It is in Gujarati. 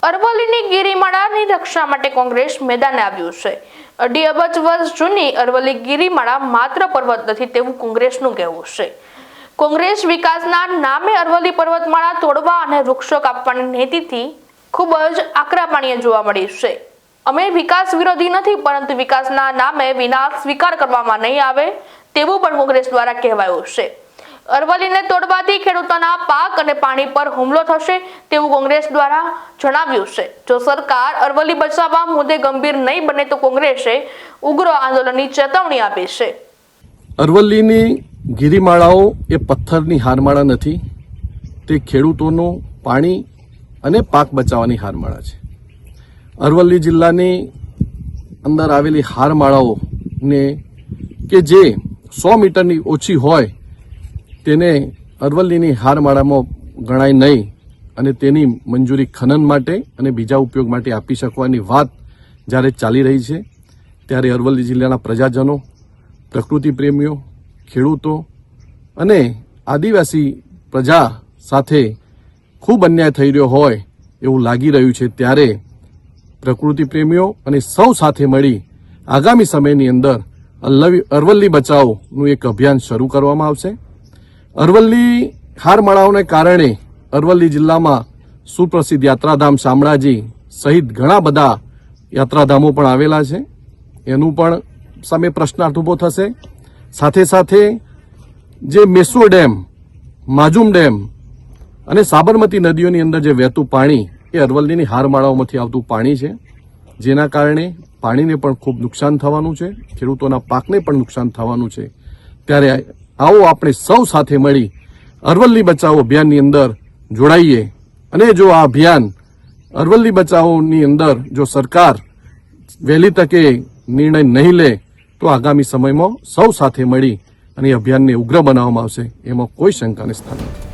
અરવલ્લીની ગિરિમાળાની રક્ષા માટે કોંગ્રેસ મેદાને આવ્યું છે। 2.5 અબજ વર્ષ જૂની અરવલ્લી ગિરિમાળા માત્ર પર્વત નથી તેવું કોંગ્રેસનું કહેવું છે। કોંગ્રેસ વિકાસના નામે અરવલ્લી પર્વતમાળા તોડવા અને વૃક્ષો કાપવાની નીતિથી ખૂબ જ આકરા પાણીએ જોવા મળી છે। અમે વિકાસ વિરોધી નથી, પરંતુ વિકાસના નામે વિનાશ સ્વીકાર કરવામાં નહીં આવે તેવું પણ કોંગ્રેસ દ્વારા કહેવાયું છે। અરવલ્લીને તોડવાથી ખેડૂતોના પાક અને પાણી પર હુમલો થશે તેવું કોંગ્રેસ દ્વારા જણાવ્યું છે। જો સરકાર અરવલ્લી બચાવવા મુદ્દે ગંભીર નહીં બને તો કોંગ્રેસે ઉગ્ર આંદોલનની ચેતવણી આપી છે। અરવલ્લીની ગિરિમાળાઓ એ પથ્થરની હારમાળા નથી, તે ખેડૂતોનું પાણી અને પાક બચાવવાની હારમાળા છે। અરવલ્લી જિલ્લાની અંદર આવેલી હારમાળાઓને કે જે 100 મીટરની ઓછી હોય તેને અરવલ્લીની હારમાળામાં ગણાય નહીં અને તેની મંજૂરી ખનન માટે અને બીજા ઉપયોગ માટે આપી શકવાની વાત જ્યારે ચાલી રહી છે, ત્યારે અરવલ્લી જિલ્લાના પ્રજાજનો, પ્રકૃતિ પ્રેમીઓ, ખેડૂતો અને આદિવાસી પ્રજા સાથે ખૂબ અન્યાય થઈ રહ્યો હોય એવું લાગી રહ્યું છે। ત્યારે પ્રકૃતિ પ્રેમીઓ અને સૌ સાથે મળી આગામી સમયની અંદર અરવલ્લી બચાવનું એક અભિયાન શરૂ કરવામાં આવશે। અરવલ્લી હારમાળાઓને કારણે અરવલ્લી જિલ્લામાં સુપ્રસિદ્ધ યાત્રાધામ શામળાજી સહિત ઘણા બધા યાત્રાધામો પણ આવેલા છે, એનું પણ સામે પ્રશ્નાર્થ ઊભો થશે। સાથે સાથે જે મેસુર ડેમ, માજુમ ડેમ અને સાબરમતી નદીઓની અંદર જે વહેતું પાણી એ અરવલ્લીની હારમાળાઓમાંથી આવતું પાણી છે, જેના કારણે પાણીને પણ ખૂબ નુકસાન થવાનું છે, ખેડૂતોના પાકને પણ નુકસાન થવાનું છે। ત્યારે આવો આપણે સૌ સાથે મળી અરવલ્લી બચાવો અભિયાનની અંદર જોડાઈએ અને જો આ અભિયાન અરવલ્લી બચાવોની અંદર જો સરકાર વહેલી તકે નિર્ણય નહીં લે તો આગામી સમયમાં સૌ સાથે મળી અને અભિયાનને ઉગ્ર બનાવવામાં આવશે, એમાં કોઈ શંકાને સ્થાન નથી।